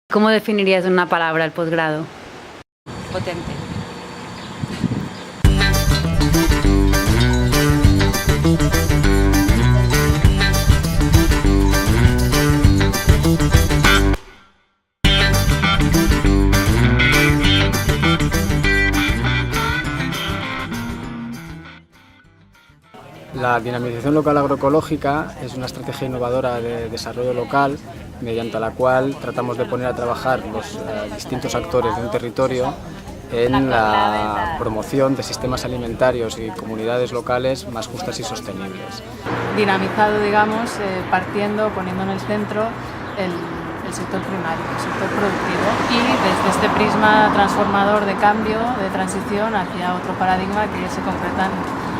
¿Cómo definirías en una palabra el posgrado? Potente. La dinamización local agroecológica es una estrategia innovadora de desarrollo local mediante la cual tratamos de poner a trabajar los distintos actores de un territorio en la promoción de sistemas alimentarios y comunidades locales más justas y sostenibles. Dinamizado, digamos, poniendo en el centro el sector primario, el sector productivo, y desde este prisma transformador de cambio, de transición hacia otro paradigma que se concreta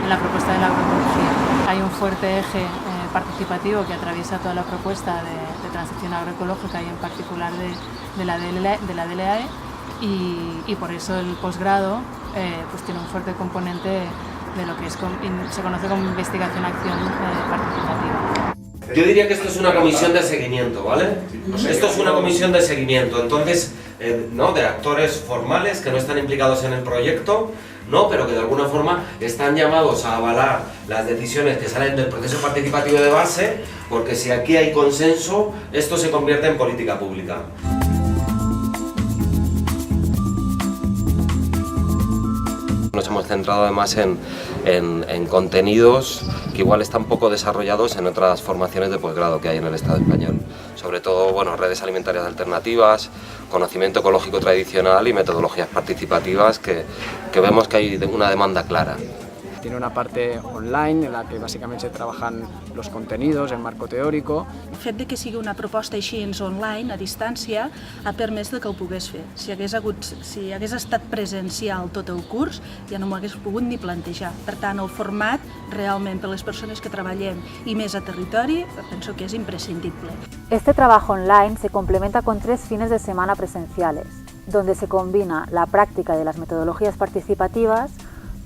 en la propuesta de la agroecología. Hay un fuerte eje participativo que atraviesa toda la propuesta de transición agroecológica y en particular de la DLAE, y por eso el posgrado pues tiene un fuerte componente de lo que se conoce como investigación-acción participativa. Yo diría que esto es una comisión de seguimiento, ¿vale? Esto es una comisión de seguimiento, entonces, ¿no? De actores formales que no están implicados en el proyecto, ¿no? Pero que de alguna forma están llamados a avalar las decisiones que salen del proceso participativo de base, porque si aquí hay consenso, esto se convierte en política pública. Nos hemos centrado además en contenidos que igual están poco desarrollados en otras formaciones de posgrado que hay en el Estado español. Sobre todo, bueno, redes alimentarias alternativas, conocimiento ecológico tradicional y metodologías participativas que vemos que hay una demanda clara. Tiene una parte online en la que bàsicament se trabajan los contenidos en marco teórico. El fet de que sigui una proposta així online, a distància, ha permès que ho pogués fer. Si hagués estat presencial tot el curs, ja no m'ho hagués pogut ni plantejar. Per tant, el format, realment, per les persones que treballem i més a territori, penso que és imprescindible. Este trabajo online se complementa con 3 fines de semana presenciales, donde se combina la práctica de las metodologías participativas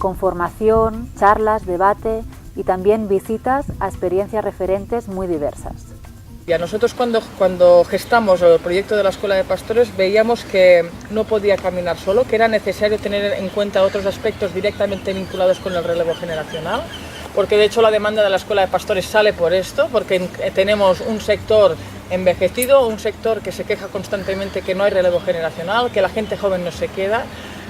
con formación, charlas, debate y también visitas a experiencias referentes muy diversas. Y a nosotros cuando gestamos el proyecto de la Escuela de Pastores veíamos que no podía caminar solo, que era necesario tener en cuenta otros aspectos directamente vinculados con el relevo generacional, porque de hecho la demanda de la Escuela de Pastores sale por esto, porque tenemos un sector envejecido, un sector que se queja constantemente que no hay relevo generacional, que la gente joven no se queda.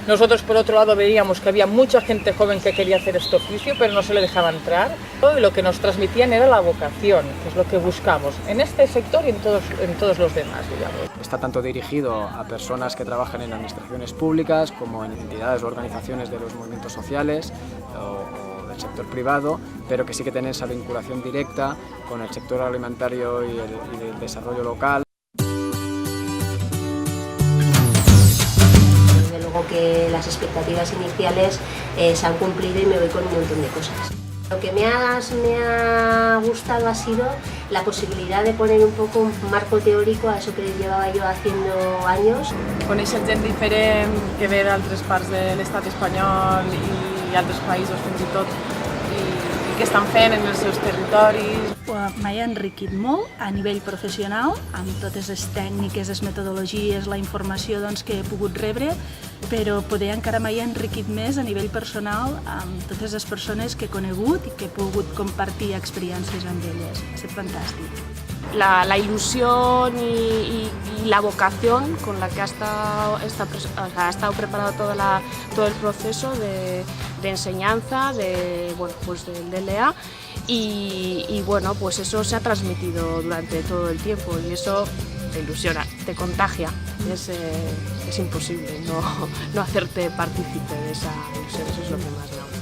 Nosotros, por otro lado, veíamos que había mucha gente joven que quería hacer este oficio, pero no se le dejaba entrar. Y lo que nos transmitían era la vocación, que es lo que buscamos en este sector y en todos los demás, digamos. Está tanto dirigido a personas que trabajan en administraciones públicas como en entidades o organizaciones de los movimientos sociales o del sector privado, pero que sí que tienen esa vinculación directa con el sector alimentario y el desarrollo local. Que las expectativas iniciales se han cumplido y me voy con un montón de cosas. Lo que me ha gustado ha sido la posibilidad de poner un poco un marco teórico a eso que llevaba yo haciendo años. Conèixer gent diferent que ve d'altres parts de l'estat espanyol i altres països fins i tot, i què estan fent en els seus territoris. M'ha enriquit molt a nivell professional, amb totes les tècniques, les metodologies, la informació que he pogut rebre, però poder encara m'ha enriquit més a nivell personal amb totes les persones que he conegut i que he pogut compartir experiències amb elles. Ha estat fantàstic. La ilusión y la vocación con la que ha estado preparado todo el proceso de enseñanza del DLA, y bueno, pues eso se ha transmitido durante todo el tiempo y eso te ilusiona, te contagia. Es imposible no hacerte partícipe de esa ilusión, eso es lo que más me gusta.